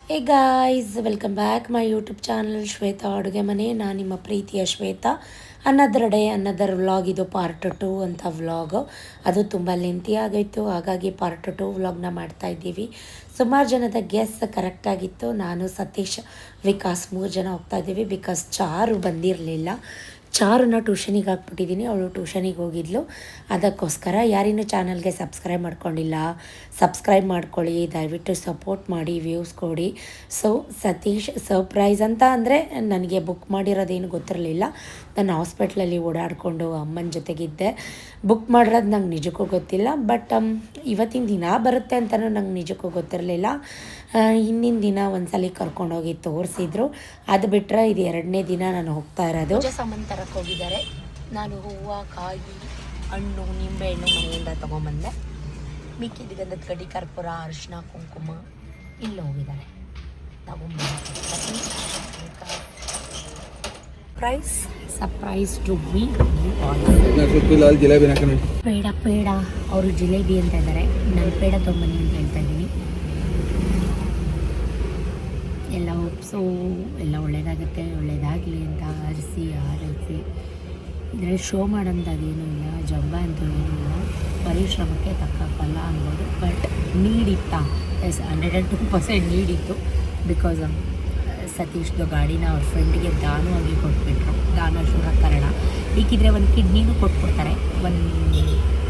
Hey guys, welcome back my YouTube channel Shweta ಅಡುಗೆ ಮನೆ. ನಾನು ನಿಮ್ಮ ಪ್ರೀತಿಯ ಶ್ವೇತಾ. Another vlog. ಇದು ಪಾರ್ಟ್ 2 ಅಂತ ವ್ಲಾಗು. ಅದು ತುಂಬ ಲೆಂತಿ ಆಗೋಯ್ತು, ಹಾಗಾಗಿ ಪಾರ್ಟ್ 2 ವ್ಲಾಗ್ನ ಮಾಡ್ತಾಯಿದ್ದೀವಿ. ಸುಮಾರು ಜನದ ಗೆಸ್ ಕರೆಕ್ಟಾಗಿತ್ತು. ನಾನು ಸತೀಶ್ ವಿಕಾಸ್ 3 ಜನ ಹೋಗ್ತಾಯಿದ್ದೀವಿ. ಬಿಕಾಸ್ ಚಾರು ಬಂದಿರಲಿಲ್ಲ. ಚಾರನ್ನ ಟ್ಯೂಷನಿಗೆ ಹಾಕ್ಬಿಟ್ಟಿದ್ದೀನಿ. ಅವಳು ಟ್ಯೂಷನಿಗೆ ಹೋಗಿದ್ಲು. ಅದಕ್ಕೋಸ್ಕರ ಯಾರಿನ್ನೂ ಚಾನಲ್ಗೆ ಸಬ್ಸ್ಕ್ರೈಬ್ ಮಾಡ್ಕೊಂಡಿಲ್ಲ, ಸಬ್ಸ್ಕ್ರೈಬ್ ಮಾಡ್ಕೊಳ್ಳಿ, ದಯವಿಟ್ಟು ಸಪೋರ್ಟ್ ಮಾಡಿ, ವ್ಯೂಸ್ ಕೊಡಿ. ಸೊ ಸತೀಶ್ ಸರ್ಪ್ರೈಸ್ ಅಂತ ಅಂದರೆ ನನಗೆ ಬುಕ್ ಮಾಡಿರೋದೇನು ಗೊತ್ತಿರಲಿಲ್ಲ. ನಾನು ಹಾಸ್ಪಿಟ್ಲಲ್ಲಿ ಓಡಾಡಿಕೊಂಡು ಅಮ್ಮನ ಜೊತೆಗಿದ್ದೆ. ಬುಕ್ ಮಾಡಿರೋದು ನಂಗೆ ನಿಜಕ್ಕೂ ಗೊತ್ತಿಲ್ಲ. ಬಟ್ ಇವತ್ತಿನ ದಿನ ಬರುತ್ತೆ ಅಂತಲೂ ನಂಗೆ ನಿಜಕ್ಕೂ ಗೊತ್ತಿರಲಿಲ್ಲ. ಹಿಂದಿನ ದಿನ ಒಂದ್ಸಲ ಕರ್ಕೊಂಡೋಗಿ ತೋರಿಸಿದ್ರು. ಅದು ಬಿಟ್ಟರೆ ಇದು 2ನೇ ದಿನ ನಾನು ಹೋಗ್ತಾ ಇರೋದು. ಪೂಜೆ ಸಾಮಾನು ತರಕ್ಕೆ ಹೋಗಿದ್ದಾರೆ. ನಾನು ಹೂವು, ಕಾಯಿ, ಹಣ್ಣು, ನಿಂಬೆಹಣ್ಣು ಮನೆಯಿಂದ ತೊಗೊಂಬಂದೆ. ಮಿಕ್ಕಿದ ಗಂಧದ ಕಡ್ಡಿ, ಕರ್ಪೂರ, ಅರಿಶಿನ, ಕುಂಕುಮ ಇಲ್ಲಿ ಹೋಗಿದ್ದಾರೆ ಸರ್ಪ್ರೈಸ್ ಟು ಮೀ. ಪೇಡ ಅವರು ಜಿಲೇಬಿ ಅಂತ ಇದ್ದಾರೆ. ನಾನು ಪೇಡ ತೊಗೊಂಬನ್ನಿ ಅಂತ ಹೇಳ್ತಾ ಇದ್ದೀನಿ. ಎಲ್ಲ ಒಪ್ಸು, ಎಲ್ಲ ಒಳ್ಳೇದಾಗುತ್ತೆ, ಒಳ್ಳೇದಾಗಲಿ ಅಂತ ಆರಿಸಿ ಇದರಲ್ಲಿ ಶೋ ಮಾಡೋಂಥದ್ದೇನೂ ಇಲ್ಲ, ಜಂಬ ಅಂತೂ ಏನೂ ಇಲ್ಲ. ಪರಿಶ್ರಮಕ್ಕೆ ತಕ್ಕ ಫಲ ಅನ್ಬೋದು. ಬಟ್ ನೀಡಿತ್ತಾ? ಎಸ್, 102% ನೀಡಿತ್ತು. ಬಿಕಾಸ್ ಸತೀಶ್ದು ಗಾಡಿನ ಅವ್ರ ಫ್ರೆಂಡ್ಗೆ ದಾನವಾಗಿ ಕೊಟ್ಬಿಟ್ರು. ದಾನ ಶೂರಕರಣ. ಈಗಿದ್ರೆ ಒಂದು ಕಿಡ್ನಿನೂ ಕೊಟ್ಬಿಡ್ತಾರೆ. ಒಂದು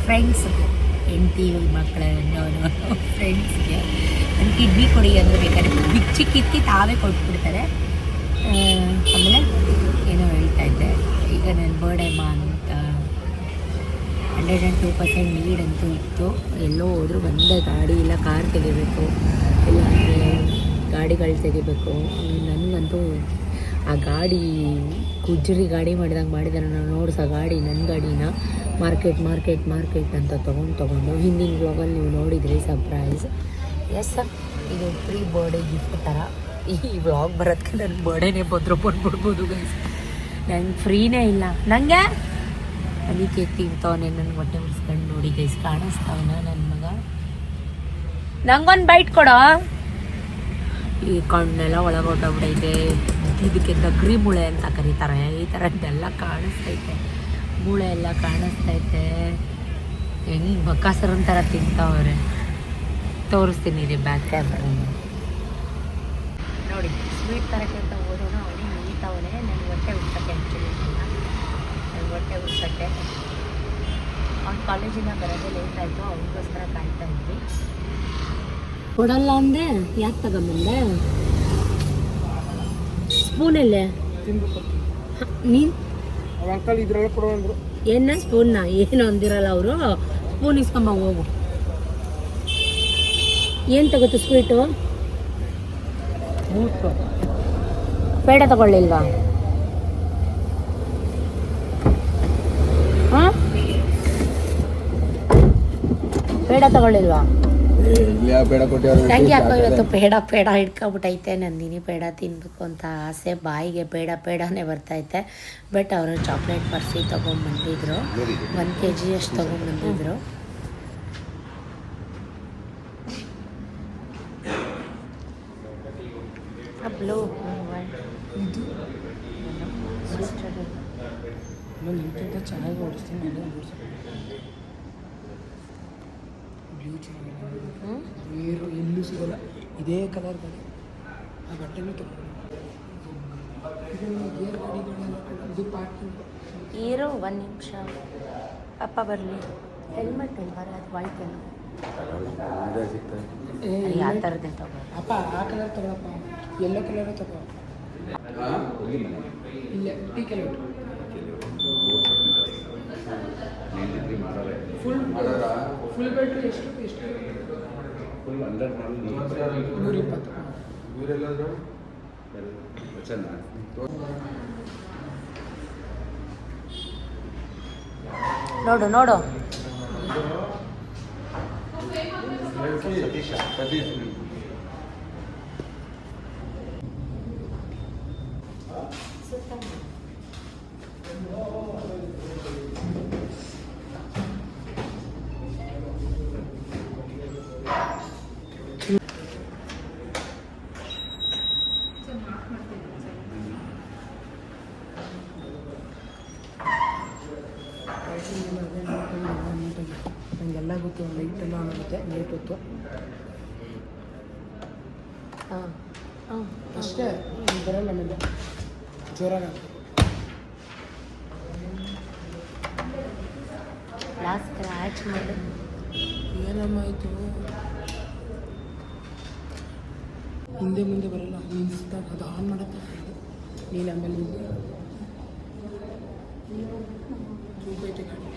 ಫ್ರೆಂಡ್ಸ್ಗೆ, ಹೆಂಡತಿ ಮಕ್ಕಳ ಫ್ರೆಂಡ್ಸ್ಗೆ ಒಂದು ಕಿಡ್ನಿ ಕೊಡಿ ಅಂದರೆ ಬೇಕಾದ್ರೆ ಬಿಚ್ಚಿ ಕಿತ್ತಿ ತಾವೇ ಕೊಟ್ಬಿಡ್ತಾರೆ. ಆಮೇಲೆ ಏನೋ ಹೇಳ್ತಾ ಇದ್ದೆ, ಈಗ ನನ್ನ ಬರ್ಡೇಮ್ಮ ಅಂತ 102% ನೀಡಂತೂ ಇತ್ತು. ಎಲ್ಲೋ ಹೋದರೂ ಒಂದೇ ಗಾಡಿ ಇಲ್ಲ ಕಾರ್ ತೆಗಿಬೇಕು, ಇಲ್ಲಾಂದರೆ ಗಾಡಿಗಳು ತೆಗಿಬೇಕು. ನನಗಂತೂ ಆ ಗಾಡಿ ಗುಜ್ರಿ ಗಾಡಿ ಮಾಡಿದ್ದಾರೆ. ನಾನು ನೋಡ್ಸೋ ಗಾಡಿ ನನ್ನ ಗಾಡಿನ ಮಾರ್ಕೆಟ್ ಅಂತ ತೊಗೊಂಡು ಹಿಂದಿನ ವ್ಲಾಗಲ್ಲಿ ನೀವು ನೋಡಿದ್ರಿ ಸರ್ಪ್ರೈಸ್. ಎಸ್ ಸರ್, ಇದು ಪ್ರೀ ಬರ್ಡೇ ಗಿಫ್ಟ್ ಥರ. ಈ ವ್ಲಾಗ್ ಬರೋದಕ್ಕೆ ನನ್ನ ಬರ್ಡೇನೇ ಬಂದ್ಬಿಡ್ಬೋದು ಗೈಸ್. ನಂಗೆ ಫ್ರೀನೇ ಇಲ್ಲ. ನನಗೆ ಅದಕ್ಕೆ ತಿಂತವನೇ ನನ್ನ ಹೊಟ್ಟೆ ಉರ್ಸ್ಕೊಂಡು ನೋಡಿ ಗೈಸ್. ಕಾಣಿಸ್ತಾವನ ನನ್ನ ಮಗ. ನಂಗೊಂದು ಬೈಟ್ ಕೊಡೋ. ಈ ಕಣ್ಣೆಲ್ಲ ಒಳಗೊಟ್ಟೋಗ್ಬಿಟ್ಟೈತೆ. ಇದಕ್ಕೆ ದಗ್ರಿ ಮೂಳೆ ಅಂತ ಕರೀತಾರೆ. ಈ ಥರದ್ದೆಲ್ಲ ಕಾಣಿಸ್ತೈತೆ, ಮೂಳೆ ಎಲ್ಲ ಕಾಣಿಸ್ತೈತೆ. ಹೆಂಗೆ ಬಕಾಸರನ್ ಥರ ತಿಂತಾವ್ರೆ. ತೋರಿಸ್ತೀನಿ ರೀ ಬ್ಯಾಕ್ ಕ್ಯಾಮ್ರಾನ ನೋಡಿ. ಸ್ವೀಟ್ ತರಕ್ಕೆ ಅಂತ ಹೋದೋಣ, ಅವನಿಗೆ ನಿಲ್ತಾವನೆ. ನನಗೆ ಹೊಟ್ಟೆ ಉಡ್ಸಕ್ಕೆ ಆ್ಯಕ್ಚುಲಿ ನನಗೆ ಹೊಟ್ಟೆ ಉಡ್ಸಕ್ಕೆ. ಅವ್ನು ಕಾಲೇಜಿಂದ ಬರೋದೇ ಲೇಟ್ ಆಯಿತು, ಅವನಿಗೋಸ್ಕರ ಕಾಯ್ತಾ ಇದ್ವಿ. ಕೊಡಲ್ಲ ಅಂದೆ, ಯಾಕೆ ತಗೊಂಬಂದೆ? ಸ್ಪೂನಲ್ಲೇ ನೀನು ಅಂಕಲ್ ಇದ್ರಲ್ಲ ಕೊಡೋಂದ್ರು. ಏನ ಸ್ಪೂನ್ನ ಏನು ಅಂದಿರಲ್ಲ ಅವರು. ಸ್ಪೂನ್ ಇಸ್ಕೊಂಬ ಹೋಗು. ಏನು ತಗೋತು ಸ್ವೀಟು? ಪೇಡ ತಗೊಳ್ಳಿಲ್ವಾ? ಹಾಂ, ಪೇಡ ತಗೊಳ್ಳಿಲ್ವಾ? ನಂಗೆ ಯಾಕೋ ಇವತ್ತು ಪೇಡ ಹಿಡ್ಕೊಬಿಟ್ಟೈತೆ. ನಂದಿನಿ ಪೇಡ ತಿನ್ನಬೇಕು ಅಂತ ಆಸೆ. ಬಾಯಿಗೆ ಪೇಡನೇ ಬರ್ತೈತೆ. ಬಟ್ ಅವರು ಚಾಕ್ಲೇಟ್ ಬರ್ಫಿ ತೊಗೊಂಬಂದಿದ್ರು. 1 kg ಅಷ್ಟು ತೊಗೊಂಬಂದಿದ್ರು. ಬ್ಲೂ ಚೆನ್ನಾಗಿ ಓಡಿಸ್ತೀನಿ. ಎಲ್ಲೂ ಸಿಗಲ್ಲ ಇದೇ ಕಲರ್ ಗಾಡಿ. ಆ ಬಟ್ಟೆನೂ ತಗೊಂಡು ಇದು ಪಾರ್ಕಿಂಗ್. ಇರೋ 1 ನಿಮಿಷ ಅಪ್ಪ ಬರಲಿ. ಹೆಲ್ಮೆಟ್ ಇಲ್ವಾರ? ಅದು ವೈಟ್ ಏನು ಯಾವ ಥರದ್ದೇ ತಗೋ ಅಪ್ಪ. ಆ ಕಲರ್ ತಗೊಳಪ್ಪ, ಯೆಲ್ಲೋ ಕಲರ್ ತಗೋ. ಇಲ್ಲ ಟೀ ಕಲರ್ ಫುಲ್ ಬ್ಯಾಟ್ರಿ ಎಷ್ಟು? ಫುಲ್ 100 120. ನೋಡು ಸತೀಶ್ ಆಗುತ್ತೆ, ಲೈಟ್ ಎಲ್ಲ ಆನ್ ಆಗುತ್ತೆ ನೈಟ್ ಹೊತ್ತು ಹಾಂ ಹಾಂ ಅಷ್ಟೇ. ಬರಲ್ಲ ಆಮೇಲೆ ಜೋರಾಗಿ ಲಾಸ್ಟ್ ಸ್ಕ್ರ್ಯಾಚ್ ಮಾಡಿ ಏನಮ್ಮ ಆಯಿತು. ಹಿಂದೆ ಮುಂದೆ ಬರಲ್ಲ, ನಿಲ್ಲಿಸಿದಾಗ ಅದು ಆನ್ ಮಾಡುತ್ತೆ. ನೀನು ಆಮೇಲೆ ತೂಕೈತೆ ಗಾಡಿ.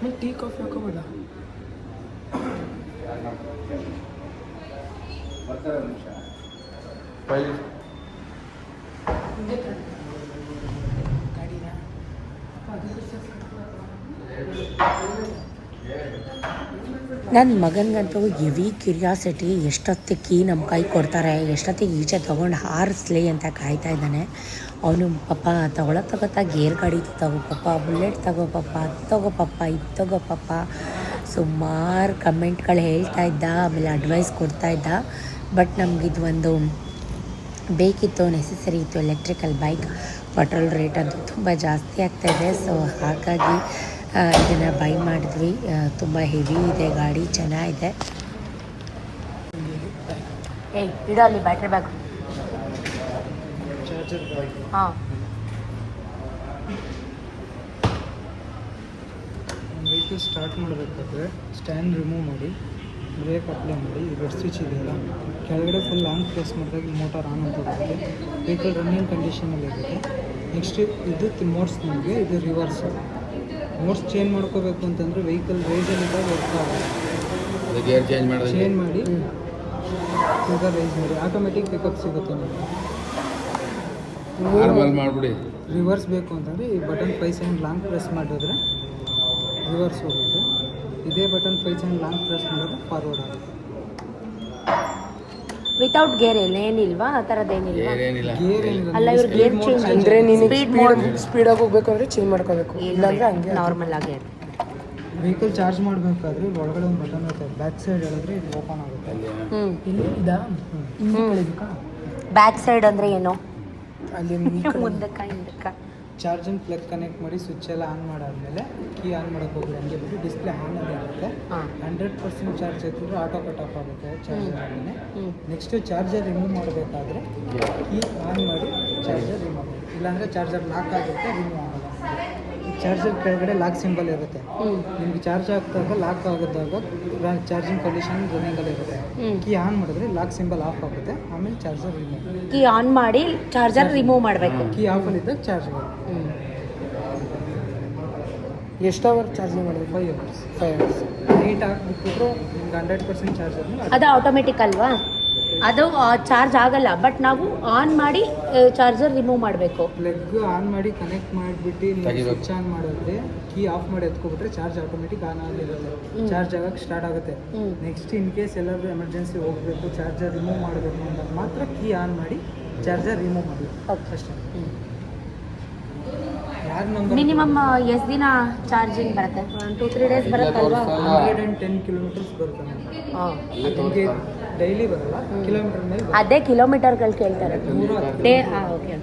ಮತ್ತೆ ಟೀ ಕಾಫಿ ಹಾಕೋಬೋದ? ಗಾಡಿನ ನನ್ನ ಮಗನಿಗಂತೂ ಹೆವಿ ಕ್ಯೂರಿಯಾಸಿಟಿ, ಎಷ್ಟೊತ್ತಿಗೆ ಕೀ ನಮ್ಮ ಕೈ ಕೊಡ್ತಾರೆ, ಎಷ್ಟೊತ್ತಿಗೆ ಈಚೆ ತೊಗೊಂಡು ಹಾರಿಸ್ಲಿ ಅಂತ ಕಾಯ್ತಾ ಇದ್ದಾನೆ. ಅವನು ಪಾಪ ತಗೊಳ್ತಾ ಗೇರ್ ಗಾಡಿ ತಗೋ ಪಾಪ, ಬುಲೆಟ್ ತಗೋ ಪಾಪ, ಅದು ತಗೋ ಪಾಪ, ಇದು ತಗೋ ಪಾಪ, ಸುಮಾರು ಕಮೆಂಟ್ಗಳು ಹೇಳ್ತಾ ಇದ್ದ, ಆಮೇಲೆ ಅಡ್ವೈಸ್ ಕೊಡ್ತಾ ಇದ್ದ. ಬಟ್ ನಮಗಿದು ಒಂದು ಬೇಕಿತ್ತು, ನೆಸೆಸರಿ ಇತ್ತು. ಎಲೆಕ್ಟ್ರಿಕಲ್ ಬೈಕ್, ಪೆಟ್ರೋಲ್ ರೇಟ್ ಅದು ತುಂಬ ಜಾಸ್ತಿ ಆಗ್ತಾಯಿದೆ. ಸೊ ಹಾಗಾಗಿ ಇದನ್ನು ಬೈ ಮಾಡಿದ್ವಿ. ತುಂಬ ಹೆವಿ ಇದೆ ಗಾಡಿ, ಚೆನ್ನಾಗಿದೆ. ಏಯ್ ಇಡೋ ಅಲ್ಲಿ ಬ್ಯಾಟ್ರಿ ಬ್ಯಾಗ್. ಚಾರ್ಜರ್ ಹಾಂ ವೆಹಿಕಲ್ ಸ್ಟಾರ್ಟ್ ಮಾಡಬೇಕಾದ್ರೆ ಸ್ಟ್ಯಾಂಡ್ ರಿಮೂವ್ ಮಾಡಿ, ಬ್ರೇಕ್ ಅಪ್ಲೈ ಮಾಡಿ, ಇದು ಸ್ವಿಚ್ ಇದೆಯಲ್ಲ ಕೆಳಗಡೆ ಫುಲ್ ಲಾಂಗ್ ಪ್ರೆಸ್ ಮಾಡಿದಾಗ ಮೋಟಾರ್ ಆನ್ ಅಂತ ಬರುತ್ತೆ. ವೆಹಿಕಲ್ ರನ್ನಿಂಗ್ ಕಂಡೀಷನಲ್ಲಿ ಇರುತ್ತೆ. ನೆಕ್ಸ್ಟ್ ಇದು ಮೋಡ್ಸ್, ನಿಮಗೆ ಇದು ರಿವರ್ಸ್. ಮೋಡ್ಸ್ ಚೇಂಜ್ ಮಾಡ್ಕೋಬೇಕು ಅಂತಂದರೆ ವೆಹಿಕಲ್ ರೈಸಲ್ಲಿದ್ದಾಗ ವರ್ಕ್ ಆಗುತ್ತೆ. ಗೇರ್ ಚೇಂಜ್ ಮಾಡಿ ಚೇಂಜ್ ಮಾಡಿ ಈಗ ರೈಸ್ ಮಾಡಿ, ಆಟೋಮೆಟಿಕ್ ಪಿಕಪ್ ಸಿಗುತ್ತೆ ನಿಮಗೆ. ನಾರ್ಮಲ್ ಮಾಡಿಬಿಡಿ. ರಿವರ್ಸ್ ಬೇಕು ಅಂತಂದರೆ ಈ ಬಟನ್ 5 ಸೆಕೆಂಡ್ ಲಾಂಗ್ ಪ್ರೆಸ್ ಮಾಡಿದ್ರೆ ರಿವರ್ಸ್ ಹೋಗುತ್ತೆ. ಇದೇ ಬಟನ್ 5 ಸೆಕೆಂಡ್ ಲಾಂಗ್ ಪ್ರೆಸ್ ಮಾಡಿದ್ರೆ ಫಾರ್ವರ್ಡ್ ಆಗುತ್ತೆ. ವಿತೌಟ್ ಗೇರ್ ಏನಿಲ್ವಾ? ಆ ಥರದ್ದೇನಿಲ್ವಾ? ಏನೇನಿಲ್ಲ. ಗೇರ್ ಏನಿಲ್ಲ. ಅಲ್ಲ, ಇವ್ರು ಗೇರ್ ಚೇಂಜ್ ಅಂದರೆ ನೀನು ಸ್ಪೀಡ್ ಸ್ಪೀಡಾಗಿ ಹೋಗ್ಬೇಕು ಅಂದರೆ ಚೇಂಜ್ ಮಾಡ್ಕೋಬೇಕು, ಇಲ್ಲಾಂದರೆ ಹಂಗೆ ನಾರ್ಮಲ್ ಆಗಿ. ವೆಹಿಕಲ್ ಚಾರ್ಜ್ ಮಾಡಬೇಕಾದ್ರೆ ಇಲ್ಲಿ ಒಳಗಡೆ ಒಂದು ಬಟನ್ ಇರುತ್ತೆ, ಬ್ಯಾಕ್ ಸೈಡ್ ಹೇಳಿದ್ರೆ ಇದು ಓಪನ್ ಆಗುತ್ತೆ. ಇಲ್ಲಿ ಇದಾ ಬ್ಯಾಕ್ ಸೈಡ್ ಅಂದರೆ ಏನು? ಅಲ್ಲಿ ಮುಂದಕ್ಕ ಹಿಂದಕ್ಕ. ಚಾರ್ಜಿಂಗ್ ಪ್ಲಗ್ ಕನೆಕ್ಟ್ ಮಾಡಿ ಸ್ವಿಚ್ ಎಲ್ಲ ಆನ್ ಮಾಡಾದ್ಮೇಲೆ ಕೀ ಆನ್ ಮಾಡೋಕ್ಕೆ ಹೋಗಿ ಹಂಗೆ ಬಿಟ್ಟು ಡಿಸ್ಪ್ಲೇ ಆನಲ್ಲಿ ಇರುತ್ತೆ. 100% ಚಾರ್ಜ್ ಎತ್ತಿದ್ರೆ ಆಟೋ ಕಟ್ ಆಫ್ ಆಗುತ್ತೆ ಚಾರ್ಜರ್ ಆದಮೇಲೆ. ನೆಕ್ಸ್ಟ್ ಚಾರ್ಜರ್ ರಿಮೂವ್ ಮಾಡಬೇಕಾದ್ರೆ ಕೀ ಆನ್ ಮಾಡಿ ಚಾರ್ಜರ್ ರಿಮೂವ್ ಮಾಡಿ, ಇಲ್ಲಾಂದರೆ ಚಾರ್ಜರ್ ಲಾಕ್ ಆಗುತ್ತೆ, ರಿಮೂವ್ ಆಗಲ್ಲ. ಚಾರ್ಜರ್ ಕೆಳಗಡೆ ಲಾಕ್ ಸಿಂಬಲ್ ಇರುತ್ತೆ. ನಿಮ್ಗೆ ಚಾರ್ಜ್ ಆಗ್ತಾಗ ಲಾಕ್ ಆಗಿದ್ದಾಗ ಚಾರ್ಜಿಂಗ್ ಕಂಡೀಷನ್ ರನ್ನಿಂಗಲ್ಲಿ ಇರುತ್ತೆ. ಕೀ ಆನ್ ಮಾಡಿದ್ರೆ ಲಾಕ್ ಸಿಂಬಲ್ ಆಫ್ ಆಗುತ್ತೆ, ಆಮೇಲೆ ಚಾರ್ಜರ್ ರಿಮೂವ್. ಕೀ ಆನ್ ಮಾಡಿ ಚಾರ್ಜರ್ ರಿಮೂವ್ ಮಾಡಬೇಕು. ಕೀ ಆಫಲ್ಲಿದ್ದಾಗ ಚಾರ್ಜ್ ಬರುತ್ತೆ. ಎಷ್ಟು ಅವರ್ ಚಾರ್ಜಿಂಗ್ ಮಾಡಿದ್ರೆ? 5 ಅವರ್ಸ್. 5 ಅವರ್ಸ್ ನೈಟ್ ಹಾಕ್ಬಿಟ್ಬಿಟ್ರು ನಿಮ್ಗೆ 100% ಚಾರ್ಜರ್. ಅದು ಆಟೋಮೆಟಿಕ್ ಅಲ್ವಾ? ಅದು ಚಾರ್ಜ್ ಆಗಲ್ಲ, ಬಟ್ ನಾವು ಆನ್ ಮಾಡಿ ಚಾರ್ಜರ್ ರಿಮೂವ್ ಮಾಡಬೇಕು. ಪ್ಲಗ್ ಆನ್ ಮಾಡಿ ಕನೆಕ್ಟ್ ಮಾಡಿಬಿಟ್ಟು ನೀವು ಸ್ವಿಚ್ ಆನ್ ಮಾಡಿದ್ರೆ ಕೀ ಆಫ್ ಮಾಡಿ ಎತ್ಕೊಬಿಟ್ರೆ ಚಾರ್ಜ್ ಆಟೋಮೆಟಿಕ್ ಆನ್ ಆಗಿರುತ್ತೆ, ಚಾರ್ಜ್ ಆಗಕ್ಕೆ ಸ್ಟಾರ್ಟ್ ಆಗುತ್ತೆ. ನೆಕ್ಸ್ಟ್ ಇನ್ ಕೇಸ್ ಎಲ್ಲಾದರೂ ಎಮರ್ಜೆನ್ಸಿ ಹೋಗಬೇಕು, ಚಾರ್ಜರ್ ರಿಮೂವ್ ಮಾಡಬೇಕು ಅಂದಾಗ ಮಾತ್ರ ಕೀ ಆನ್ ಮಾಡಿ ಚಾರ್ಜರ್ ರಿಮೂವ್ ಮಾಡಿ ಅಷ್ಟೇ. ಯಾರು ನಂಬರ್ ಮಿನಿಮಮ್ ಎಷ್ಟು ದಿನ ಚಾರ್ಜಿಂಗ್ ಬರುತ್ತೆ? 2-3 ಡೇಸ್ ಬರುತ್ತಲ್ವಾ? 110 ಕಿಲೋಮೀಟರ್ಸ್ ಬರುತ್ತೆ. ನಿಮಗೆ ಡೈಲಿ ಬರಲ್ಲ, ಕಿಲೋಮೀಟರ್ ಮೇಲೆ ಬರುತ್ತೆ. ಅದೇ ಕಿಲೋಮೀಟರ್ಗಳು ಕೇಳ್ತಾರೆ. Day okay.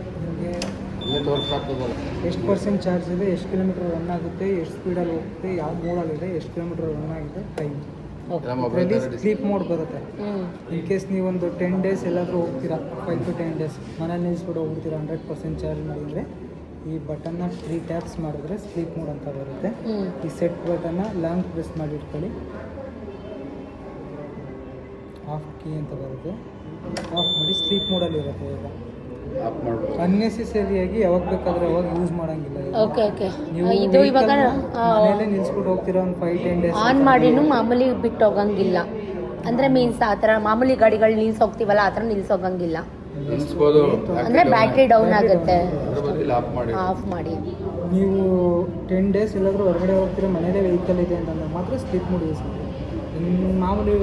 ಎಷ್ಟು ಪರ್ಸೆಂಟ್ ಚಾರ್ಜ್ ಇದೆ, ಎಷ್ಟು ಕಿಲೋಮೀಟರ್ ರನ್ ಆಗುತ್ತೆ, ಎಷ್ಟು ಸ್ಪೀಡಲ್ಲಿ ಹೋಗುತ್ತೆ, ಯಾವ ಮೋಡಲ್ಲಿದೆ, ಎಷ್ಟು ಕಿಲೋಮೀಟರ್ ರನ್ ಆಗಿದೆ, ಟೈಮ್. ಇದರಲ್ಲಿ ಸ್ಲೀಪ್ ಮೋಡ್ ಬರುತ್ತೆ. ಇನ್ ಕೇಸ್ ನೀವೊಂದು 10 ಡೇಸ್ ಎಲ್ಲಾದರೂ ಹೋಗ್ತೀರಾ, 5 to 10 ಡೇಸ್ ಮನೇಲಿ ನಿಲ್ಲಿಸ್ಬಿಟ್ಟು ಹೋಗ್ತೀರಾ 100% ಚಾರ್ಜ್ ಮಾಡಿದರೆ ಈ ಬಟನ್ನ 3 ಟ್ಯಾಪ್ಸ್ ಮಾಡಿದ್ರೆ ಸ್ಲೀಪ್ ಮೋಡ್ ಅಂತ ಬರುತ್ತೆ. ಈ ಸೆಟ್ ಬಟನ್ನ ಲಾಂಗ್ ಪ್ರೆಸ್ ಮಾಡಿ ಇಟ್ಕೊಳ್ಳಿ, ಆಫ್ ಕೀ ಅಂತ ಬರುತ್ತೆ, ಆಫ್ ಮಾಡಿ ಸ್ಲೀಪ್ ಮೋಡಲ್ಲಿ ಇರುತ್ತೆ. ಈಗ ಅನ್ನೆಸೆಸರಿಯಾಗಿ ಯಾವಾಗ ಬೇಕಾದ್ರೆ ಅವಾಗ ಯೂಸ್ ಮಾಡೋಂಗಿಲ್ಲ. Okay okay. ನೀವು ಇದು ಇವಾಗ ಮನೇಲೆ ನಿಲ್ಲಿಸ್ಬಿಟ್ಟು ಹೋಗ್ತೀರಾ ಒಂದು 5-10 ಡೇಸ್ ಆನ್ ಮಾಡಿನೂ ಮಾಮೂಲಿ ಬಿಟ್ಟು ಹೋಗಂಗಿಲ್ಲ. ಅಂದರೆ ಮೀನ್ಸ್ ಆ ಥರ ಮಾಮೂಲಿ ಗಾಡಿಗಳು ನಿಲ್ಸಿ ಹೋಗ್ತೀವಲ್ಲ, ಆ ಥರ ನಿಲ್ಸಿ ಹೋಗಂಗಿಲ್ಲ. ನಿಲ್ಲಿಸ್ಬೋದು. ಅಂದರೆ ಬ್ಯಾಟ್ರಿ ಡೌನ್ ಆಗುತ್ತೆ. ಆಫ್ ಮಾಡಿ ನೀವು 10 ಡೇಸ್ ಎಲ್ಲಾದರೂ ಹೊರಗಡೆ ಹೋಗ್ತೀರಾ, ಮನೇಲೇ ವೆಹಿಕಲ್ ಇದೆ ಅಂತಂದ್ರೆ ಮಾತ್ರ ಸ್ಲೀಪ್ ಮೋಡ್ ಯೂಸ್ ಮಾಡಿ. ಮಾಮೂಲಿ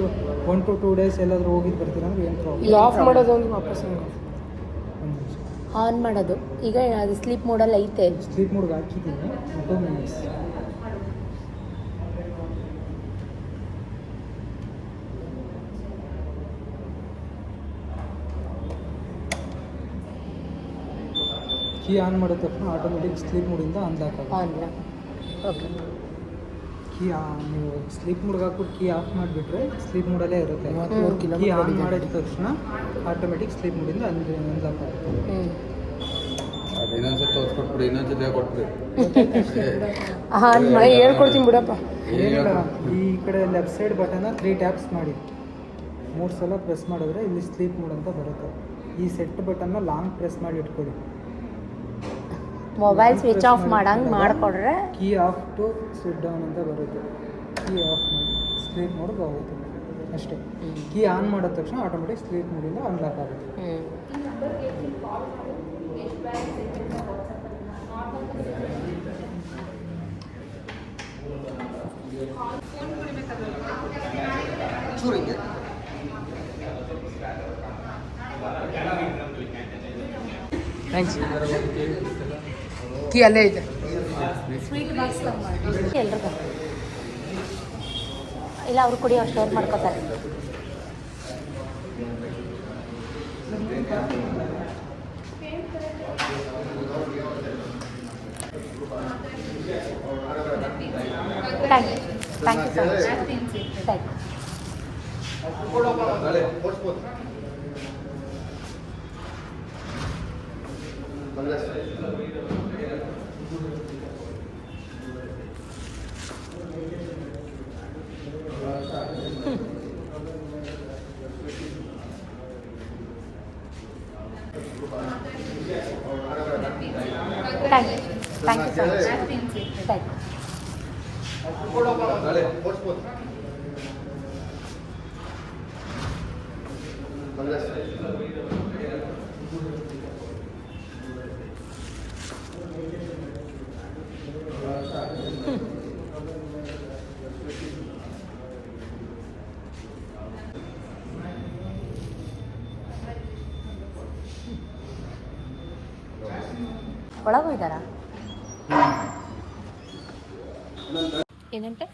1 to 2 ಡೇಸ್ ಎಲ್ಲಾದರೂ ಹೋಗಿದ್ದು ಬರ್ತೀರಾ ಅಂದ್ರೆ ಏನು ಪ್ರಾಬ್ಲಮ್. ಆಫ್ ಮಾಡೋದು ಒಂದು ವಾಪಸ್ ಆನ್ ಮಾಡೋದು ಈಗ ಅದು ಸ್ಲೀಪ್ ಮೋಡಲ್ಲಿ ಐತೆ. ಸ್ಲೀಪ್ ಮೋಡ್ಗೆ ಹಾಕಿದ್ದೀನಿ 2 ಮಿನಿಟ್ಸ್. ಕೀ ಆನ್ ಮಾಡಿದ ತಕ್ಷಣ ಆಟೋಮೆಟಿಕ್ ಸ್ಲೀಪ್ ಮೋಡಿಂದ ಅನ್ಲಾಕ್ ಆಗುತ್ತೆ. On okay. ಕೀ ನೀವು ಸ್ಲೀಪ್ ಮೋಡ್ಗೆ ಹಾಕ್ಬಿಟ್ಟು ಕೀ ಆಫ್ ಮಾಡಿಬಿಟ್ರೆ ಸ್ಲೀಪ್ ಮೋಡಲ್ಲೇ ಇರುತ್ತೆ. ಕೀ ಆನ್ ಮಾಡಿದ ತಕ್ಷಣ ಆಟೋಮೆಟಿಕ್ ಸ್ಲೀಪ್ ಮೋಡಿಂದ ಅನ್ಲಾಕ್ ಆಗುತ್ತೆ. ಅದು ಇನ್ನೊಂದ್ಸತಿ ತೋರಿಸ್ಕೊಟ್ಬಿಡಿ, ಇನ್ನೊಂದ್ಸತಿ ಕೊಟ್ಬಿಡಿ. ಹೇಳ್ಕೊಡ್ತೀನಿ ಬಿಡಪ್ಪ. ಏನಿಲ್ಲ, ಈ ಕಡೆ ಲೆಫ್ಟ್ ಸೈಡ್ ಬಟನ್ನ 3 ಟ್ಯಾಪ್ಸ್ ಮಾಡಿ 3 ಸಲ ಪ್ರೆಸ್ ಮಾಡಿದ್ರೆ ಇಲ್ಲಿ ಸ್ಲೀಪ್ ಮೋಡ್ ಅಂತ ಬರುತ್ತೆ. ಈ ಸೆಟ್ ಬಟನ್ನ ಲಾಂಗ್ ಪ್ರೆಸ್ ಮಾಡಿ ಇಟ್ಕೊಳ್ಳಿ. ಮೊಬೈಲ್ ಸ್ವಿಚ್ ಆಫ್ ಮಾಡಂಗೆ ಮಾಡಿಕೊಡ್ರೆ key off to switch down ಅಂತ ಬರುತ್ತೆ. ಕೀ ಆಫ್ ಮಾಡಿ ಸ್ಲೀಪ್ ಮೋಡ್ಗೆ ಹೋಗುತ್ತೆ ಅಷ್ಟೇ. ಕೀ ಆನ್ ಮಾಡಿದ ತಕ್ಷಣ ಆಟೋಮೆಟಿಕ್ ಸ್ಲೀಪ್ ಮೋಡಿಂದ ಅನ್ಲಾಕ್ ಆಗುತ್ತೆ. ಕೀ ಅಲ್ಲೇ ಐತೆ. ಸ್ವೀಟ್ ಬಾಕ್ಸ್ ಎಲ್ರಿಗೂ ಇಲ್ಲ, ಅವ್ರು ಕುಡಿ ಅವ್ರು ಸ್ಟೋರ್ ಮಾಡ್ಕೋತಾರೆ. Thank you so much. Thank you. Thank you so much. Thank you. ಒಳಗೂ ಇದ್ದಾರಾ? ಏನಂತೆ?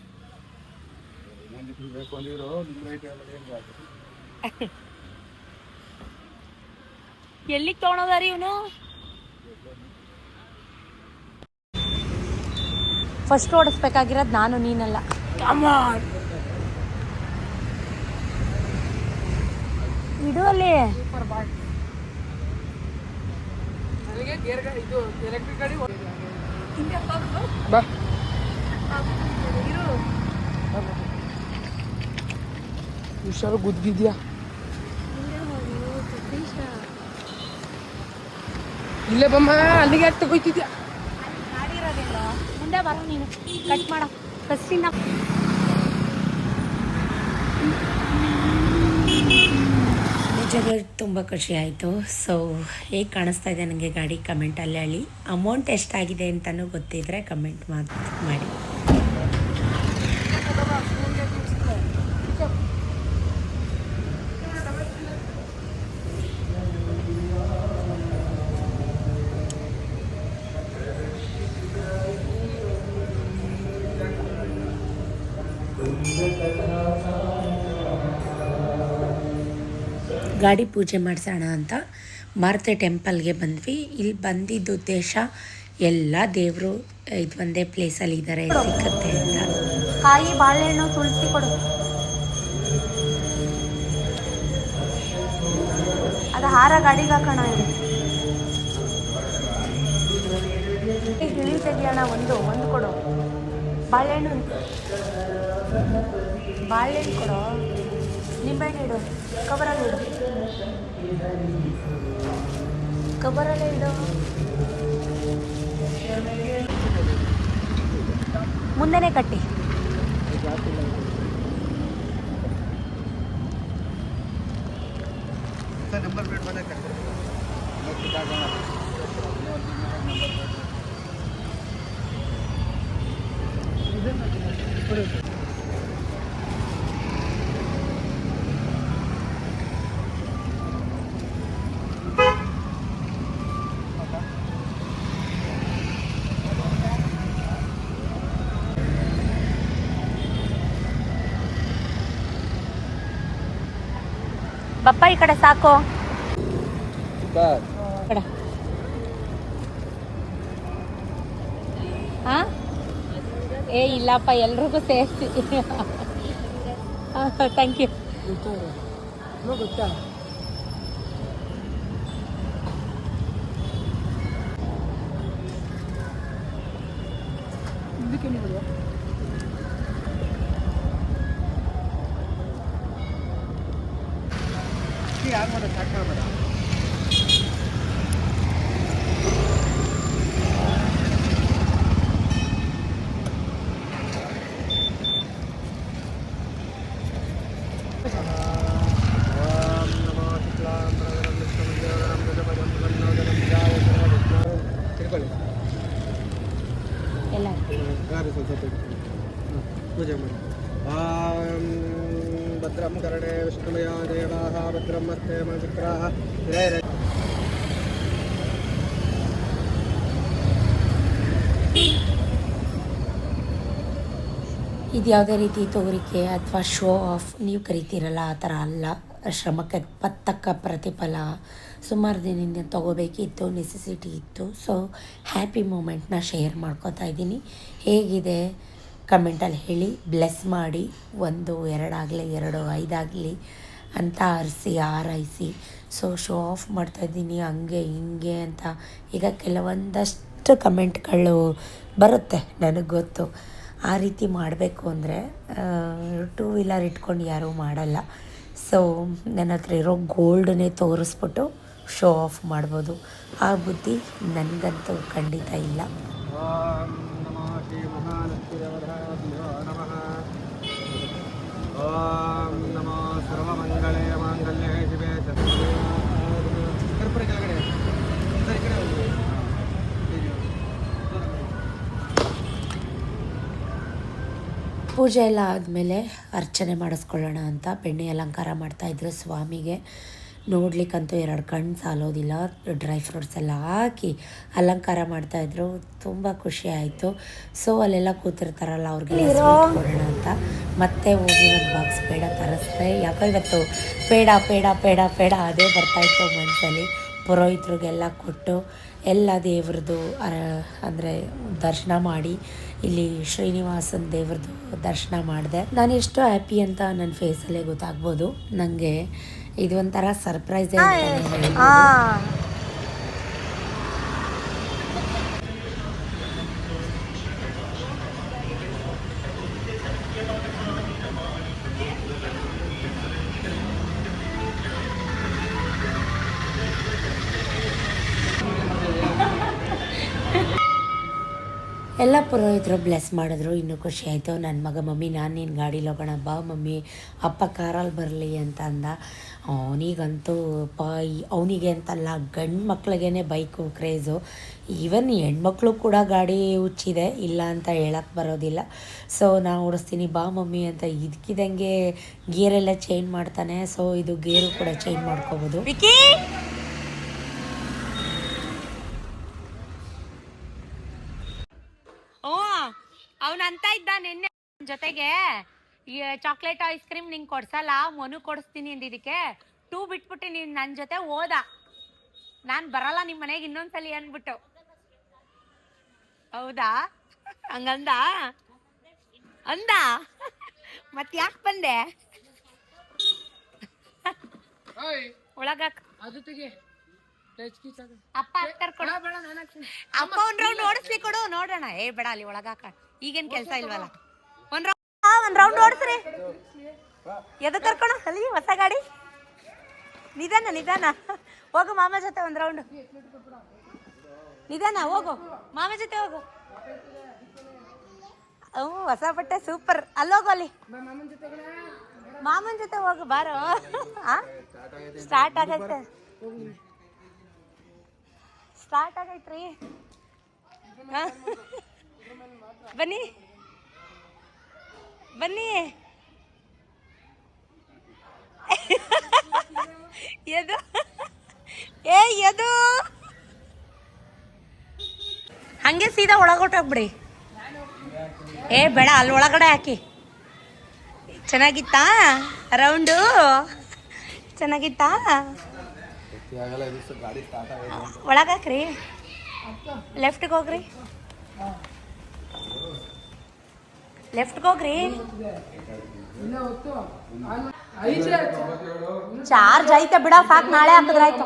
ಎಲ್ಲಿಗೆ ತೊಗೊಂಡೋದಾರಿ ಇವನು? ಫಸ್ಟ್ ಓಡಿಸ್ಬೇಕಾಗಿರೋದು ನಾನು, ನೀನಲ್ಲ. ಇಡು ಅಲ್ಲಿ. ಬಾ ಹುಷಾರು ಗುದ್ದಿದ್ಯಾ? ಇಲ್ಲೇ ಬಮ್ಮ, ಅಲ್ಲಿಗೆ ಯಾಕೆ ತಗೋಯ್ತಿದ್ಯಾ? ಮುಂದೆ ಬರೋ ನೀನು, ಕಟ್ ಮಾಡೋ ಫಸ್ಟಿಂದ. ನಿಜಗಳು ತುಂಬ ಖುಷಿ ಆಯಿತು. ಸೊ ಹೇಗೆ ಕಾಣಿಸ್ತಾ ಇದೆ ನನಗೆ ಗಾಡಿ ಕಮೆಂಟಲ್ಲಿ ಹೇಳಿ. ಅಮೌಂಟ್ ಎಷ್ಟಾಗಿದೆ ಅಂತಲೂ ಗೊತ್ತಿದ್ದರೆ ಕಮೆಂಟ್ ಮಾಡಿ. ಗಾಡಿ ಪೂಜೆ ಮಾಡಿಸೋಣ ಅಂತ ಮಾರುತಿ ಟೆಂಪಲ್ಗೆ ಬಂದ್ವಿ. ಇಲ್ಲಿ ಬಂದಿದ್ದ ಉದ್ದೇಶ ಎಲ್ಲ ದೇವರು ಇದು ಒಂದೇ ಪ್ಲೇಸಲ್ಲಿ ಇದ್ದಾರೆ, ಸಿಕ್ಕತ್ತೆ ಅಂತ. ಕಾಯಿ, ಬಾಳೆಹಣ್ಣು, ತುಳಸಿ ಕೊಡು. ಅದು ಹಾರ ಗಾಡಿಗೆ ಹಾಕೋಣ. ಇಳಿ ತೆಗಿಯೋಣ. ಒಂದು ಕೊಡು. ಬಾಳೆಹಣ್ಣು ಕೊಡು. ನಿಂಬೆಹಣ್ಣು ಇಡು. ಕವರಲ್ಲಿ ಇಡು. ಕವರಲ್ಲೇ ಇಡು. ಮುಂದೆನೇ ಕಟ್ಟಿ. ನಂಬರ್ ಪ್ಲೇಟ್ ಮೇಲೆ ಬಪ್ಪ ಈ ಕಡೆ ಸಾಕು ಹಾ ಏ ಇಲ್ಲಪ್ಪ ಎಲ್ರಿಗೂ ಸೇರಿಸಿ ಥ್ಯಾಂಕ್ ಯು. ಗೊತ್ತಾ ಯಾರು ಮಾಡೋದು ಸಾಕಾಗಬೇಡ. ತಿಳ್ಕೊಳ್ಳಿ ಎಲ್ಲ ಯಾರು ಸ್ವಲ್ಪ ಪೂಜೆ ಮಾಡಿ. ಭದ್ರಂ ಕರ್ಣೇ ವಿಷ್ಣುಮಯ ದೇವಾಃ ಭದ್ರಂ ಮಸ್ತೇ ಮನಸಿಕ್ರಾಃ ಇದು ಯಾವುದೇ ರೀತಿ ತೋರಿಕೆ ಅಥವಾ ಶೋ ಆಫ್ ನೀವು ಕರಿತೀರಲ್ಲ ಆ ಥರ ಅಲ್ಲ. ಶ್ರಮಕ್ಕೆ ತಕ್ಕ ಪ್ರತಿಫಲ ಸುಮಾರು ದಿನದಿಂದ ತೊಗೋಬೇಕಿತ್ತು, ನೆಸೆಸಿಟಿ ಇತ್ತು. ಸೊ ಹ್ಯಾಪಿ ಮೂಮೆಂಟ್ನ ಶೇರ್ ಮಾಡ್ಕೋತಾ ಇದ್ದೀನಿ. ಹೇಗಿದೆ ಕಮೆಂಟಲ್ಲಿ ಹೇಳಿ. ಬ್ಲೆಸ್ ಮಾಡಿ, 1 2 ಆಗಲಿ 2 5 ಆಗಲಿ ಅಂತ ಹಾರೈಸಿ. ಸೊ ಶೋ ಆಫ್ ಮಾಡ್ತಾಯಿದ್ದೀನಿ ಹಂಗೆ ಹಿಂಗೆ ಅಂತ. ಈಗ ಕೆಲವೊಂದಷ್ಟು ಕಮೆಂಟ್ಗಳು ಬರುತ್ತೆ, ನನಗೆ ಗೊತ್ತು. ಆ ರೀತಿ ಮಾಡಬೇಕು ಅಂದರೆ 2 ವೀಲರ್ ಇಟ್ಕೊಂಡು ಯಾರೂ ಮಾಡಲ್ಲ. ಸೊ ನನ್ನ ಹತ್ರ ಇರೋ ಗೋಲ್ಡನ್ನೇ ತೋರಿಸ್ಬಿಟ್ಟು ಶೋ ಆಫ್ ಮಾಡ್ಬೋದು. ಆ ಬುದ್ಧಿ ನನಗಂತೂ ಖಂಡಿತ ಇಲ್ಲ. ಓಂ ನಮೋ ಶ್ರೀ ಮಹಾಲಕ್ಷ್ಮೀದೇವತಾಭ್ಯೋ ನಮಃ. ಓಂ ನಮೋ ಸರ್ವಮಂಗಳೇ ಮಾಂಗಲ್ಯೇ ಶಿವೆ ಸರ್ವೇ ಕರ್ಪೂರ ಕೆಳಗಡೆ ಸರಿ ಕಡೆ ಹೋಗಿ. ಪೂಜೆ ಎಲ್ಲ ಆದಮೇಲೆ ಅರ್ಚನೆ ಮಾಡಿಸ್ಕೊಳ್ಳೋಣ ಅಂತ ಬೆಣ್ಣೆ ಅಲಂಕಾರ ಮಾಡ್ತಾಯಿದ್ರು ಸ್ವಾಮಿಗೆ. ನೋಡ್ಲಿಕ್ಕಂತೂ 2 ಕಣ್ಣು ಸಾಲೋದಿಲ್ಲ. ಡ್ರೈ ಫ್ರೂಟ್ಸ್ ಎಲ್ಲ ಹಾಕಿ ಅಲಂಕಾರ ಮಾಡ್ತಾಯಿದ್ರು. ತುಂಬ ಖುಷಿ ಆಯಿತು. ಸೊ ಅಲ್ಲೆಲ್ಲ ಕೂತಿರ್ತಾರಲ್ಲ ಅವ್ರಿಗೆ ಕೊಡೋಣ ಅಂತ ಮತ್ತೆ ಹೋಗಿ ಒಂದು ಬಾಕ್ಸ್ ಪೇಡ ತರಿಸ್ದೆ. ಯಾಕೋ ಇವತ್ತು ಪೇಡ ಪೇಡ ಪೇಡ ಪೇಡ ಅದೇ ಬರ್ತಾಯಿತ್ತು ಮನಸ್ಸಲ್ಲಿ. ಪುರೋಹಿತರಿಗೆಲ್ಲ ಕೊಟ್ಟು ಎಲ್ಲ ದೇವ್ರದ್ದು ಅಂದರೆ ದರ್ಶನ ಮಾಡಿ, ಇಲ್ಲಿ ಶ್ರೀನಿವಾಸನ ದೇವ್ರದ್ದು ದರ್ಶನ ಮಾಡಿದೆ. ನಾನು ಎಷ್ಟು ಹ್ಯಾಪಿ ಅಂತ ನನ್ನ ಫೇಸಲ್ಲೇ ಗೊತ್ತಾಗ್ಬೋದು. ನನಗೆ ಇದು ಒಂಥರ ಸರ್ಪ್ರೈಸೇ ಅಂತ ಹೇಳ್ಬೋದು. ಎಲ್ಲ ಪುರೋಹಿತರು ಬ್ಲೆಸ್ ಮಾಡಿದ್ರು. ಇನ್ನೂ ಖುಷಿ ಆಯಿತು. ನನ್ನ ಮಗ ಮಮ್ಮಿ ನಾನು ನೀನು ಗಾಡೀಲಿ ಹೋಗೋಣ ಬಾ ಮಮ್ಮಿ, ಅಪ್ಪ ಕಾರಲ್ಲಿ ಬರಲಿ ಅಂತ ಅಂದ. ಅವನಿಗಂತೂ ಅವನಿಗೆ ಅಂತಲ್ಲ, ಗಂಡು ಮಕ್ಳಿಗೇ ಬೈಕು ಕ್ರೇಜು. ಈವನ್ ಹೆಣ್ಮಕ್ಳು ಕೂಡ ಗಾಡಿ ಹುಚ್ಚಿದೆ, ಇಲ್ಲ ಅಂತ ಹೇಳಕ್ಕೆ ಬರೋದಿಲ್ಲ. ಸೊ ನಾನು ಓಡಿಸ್ತೀನಿ ಬಾ ಮಮ್ಮಿ ಅಂತ ಇದಕ್ಕಿದಂಗೆ ಗೇರೆಲ್ಲ ಚೇಂಜ್ ಮಾಡ್ತಾನೆ. ಸೊ ಇದು ಗೇರು ಕೂಡ ಚೇಂಜ್ ಮಾಡ್ಕೋಬೋದು. ಅವನಂತ ಇದ್ದ ನಿನ್ನೆ ಜೊತೆಗೆ ಈ ಚಾಕ್ಲೇಟ್ ಐಸ್ ಕ್ರೀಮ್ ನಿಂಗೆ ಕೊಡ್ಸಲ್ಲ, ಮೊನು ಕೊಡಿಸ್ತೀನಿ ಅಂದಿದ್ದಕ್ಕೆ 2 ಬಿಟ್ಬಿಟ್ಟು ನೀನು ನನ್ನ ಜೊತೆ ಹೋದ. ನಾನು ಬರಲ್ಲ ನಿಮ್ಮ ಮನೆಗೆ ಇನ್ನೊಂದ್ಸಲಿ ಅಂದ್ಬಿಟ್ಟು. ಹೌದಾ? ಹಂಗಂದ ಅಂದ ಮತ್ತೆ ಯಾಕೆ ಬಂದೆ? ಒಳಗಾಕ ಅಪ್ಪ ಕರ್ಕೊಂಡು ಅಪ್ಪ ಒಂದ್ ರೌಂಡ್ ಓಡಿಸ್ಲಿ ಕೊಡು ನೋಡೋಣ. ಏ ಬೇಡ, ಅಲ್ಲಿ ಒಳಗಾಕ. ಈಗೇನ್ ಕೆಲ್ಸ ಇಲ್ವಲ್ಲ. ಒಂದ್ ರೌಂಡ್ ಓಡಿಸ್ರಿ. ಎದು ಕರ್ಕೊಣ ಅಲ್ಲಿ ಹೊಸ ಗಾಡಿ. ನಿಧಾನ ನಿಧಾನ ಹೋಗು ಮಾಮ ಜೊತೆ ಒಂದ್ ರೌಂಡ್. ನಿಧಾನ ಹೋಗು ಮಾಮ ಜೊತೆ ಹೋಗು. ಹೊಸ ಬಟ್ಟೆ ಸೂಪರ್. ಅಲ್ಲೋಗು, ಅಲ್ಲಿ ಮಾಮನ್ ಜೊತೆ ಹೋಗು ಬಾರೋ. ಸ್ಟಾರ್ಟ್ ಆಗೈತೆ, ಸ್ಟಾರ್ಟ್ ಆಗೈತ್ರಿ. ಬನ್ನಿ ಬನ್ನಿ. ಎದು ಏ ಎದು ಹಂಗೆ ಸೀದಾ ಒಳಗೊಟ್ಟೋಗ್ಬಿಡಿ. ಏ ಬೇಡ, ಅಲ್ಲಿ ಒಳಗಡೆ ಹಾಕಿ. ಚೆನ್ನಾಗಿತ್ತಾ ರೌಂಡು? ಚೆನ್ನಾಗಿತ್ತಾ? ಆಗಲ್ಲ ಇದು ಗಾಡಿ ಸ್ಟಾರ್ಟ್ ಆಗೋದು. ಒಳಗಾಕ್ರಿ, ಲೆಫ್ಟ್ಗೆ ಹೋಗ್ರಿ, ಲೆಫ್ಟ್ಗೆ ಹೋಗ್ರಿ. ಚಾರ್ಜ್ ಐತೆ ಬಿಡ, ಸಾಕು. ನಾಳೆ ಹಾಕಿದ್ರಾಯ್ತು,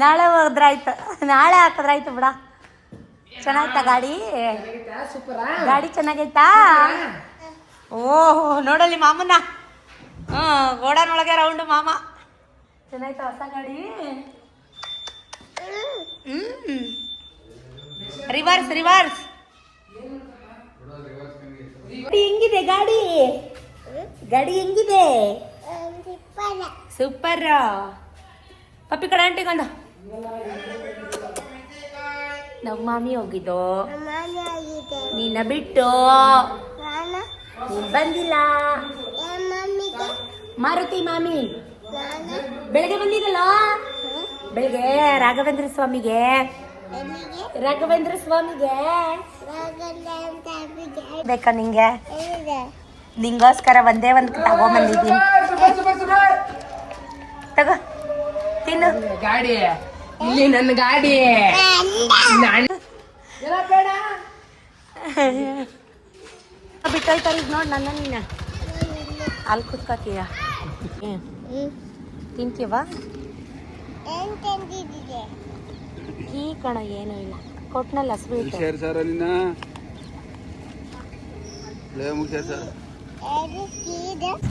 ನಾಳೆ ಹೋದ್ರಾಯ್ತು, ನಾಳೆ ಹಾಕಿದ್ರಾಯ್ತು ಬಿಡ. ಚೆನ್ನಾಯ್ತಾ ಗಾಡಿ? ಗಾಡಿ ಚೆನ್ನಾಗೈತಾ? ಓಹೋ, ನೋಡಲ್ಲಿ ಮಾಮನ್ನ. ಗೋಡನೊಳಗೆ ರೌಂಡ್ ಮಾಮ. ಚೆನ್ನಾಯ್ತಾ ಹೊಸ ಗಾಡಿ? Reverse reverse. ಹೆಂಗಿದೆ ಗಾಡಿ? ಗಾಡಿ ಹೆಂಗಿದೆ? ಸೂಪರ್. ಪಪ್ಪಿ ಕಡೆ ಆಂಟಿಗೊಂದ. ನಾವು ಮಾಮಿ ಹೋಗಿದ್ದು, ನಿನ್ನ ಬಿಟ್ಟು ನೀನ್ ಬಂದಿಲ್ಲ. ಮಾರುತಿ ಮಾಮಿ ಬೆಳಗ್ಗೆ ಬಂದಿದ್ದಲ್ಲ, ಬೆಳಗ್ಗೆ ರಾಘವೇಂದ್ರ ಸ್ವಾಮಿಗೆ. ರಾಘವೇಂದ್ರ ಸ್ವಾಮಿಗೆ ಬೇಕಾ ನಿಂಗೆ? ನಿಂಗೋಸ್ಕರ ಒಂದೇ ಒಂದು ತಗೊಂಬಂದಿದ್ದೀನಿ. ತಗೋ ತಿನ್ನು. ಗಾಡಿ ಇಲ್ಲಿ ನನ್ನ ಗಾಡಿ. ಬಿಟ್ಟೋಯ್ತಾರೆ ಈಗ ನೋಡಿ ನನ್ನ. ನೀನು ಅಲ್ಲಿ ಕುತ್ಕೋತೀಯ, ತಿಂತೀವ? ಈ ಕಣ ಏನೂ ಇಲ್ಲ, ಕೊಟ್ನಲ್ಲ ಸ್ವೀಟ್. ಸರ್ ನಿನ್ನ ಸರ್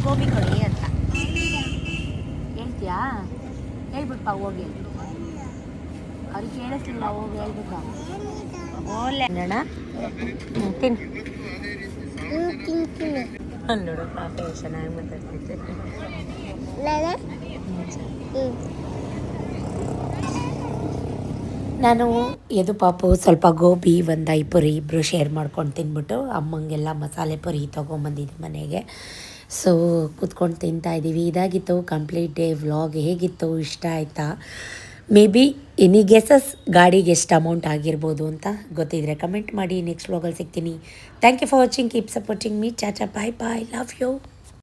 ಗೋಬಿ ಕೊಡಿ ಅಂತ ಹೇಳ್ತೀಯಾ? ಹೇಳ್ಬಿಟ್ಪ ಹೋಗಿ, ಅವ್ರಿಗೆ ಕೇಳಿಸ್ಲಿಲ್ಲ. ಹೋಗಿ ಹೇಳ್ಬಿಟ್ಟು ಓಲೆ ಅಣ್ಣ. ತಿನ್ನು. ಅಲ್ಲಿ ನೋಡು ಪಾಪ ಚೆನ್ನಾಗಿ ಮಾತಾಡ್ತಿದ್ದೆ. ನಾನು ಎದು ಪಾಪು ಸ್ವಲ್ಪ ಗೋಬಿ ಒಂದು ಐಪುರಿ ಇಬ್ಬರು ಶೇರ್ ಮಾಡ್ಕೊಂಡು ತಿನ್ಬಿಟ್ಟು ಅಮ್ಮಂಗೆಲ್ಲ ಮಸಾಲೆ ಪುರಿ ತೊಗೊಂಬಂದಿದ್ದು ಮನೆಗೆ. ಸೊ ಕೂತ್ಕೊಂಡು ತಿಂತಾಯಿದ್ದೀವಿ. ಇದಾಗಿತ್ತು ಕಂಪ್ಲೀಟ್ ಡೇ ವ್ಲಾಗ್. ಹೇಗಿತ್ತು? ಇಷ್ಟ ಆಯಿತಾ? ಮೇ ಬಿ ಎನಿ ಗೆಸಸ್ ಗಾಡಿಗೆ ಎಷ್ಟು ಅಮೌಂಟ್ ಆಗಿರ್ಬೋದು ಅಂತ ಗೊತ್ತಿದ್ರೆ ಕಮೆಂಟ್ ಮಾಡಿ. ನೆಕ್ಸ್ಟ್ ವ್ಲಾಗಲ್ಲಿ ಸಿಗ್ತೀನಿ. Thank you for watching. Keep supporting me. ಚಾಚಾ, ಬಾಯ್ ಬಾಯ್, ಲವ್ ಯು.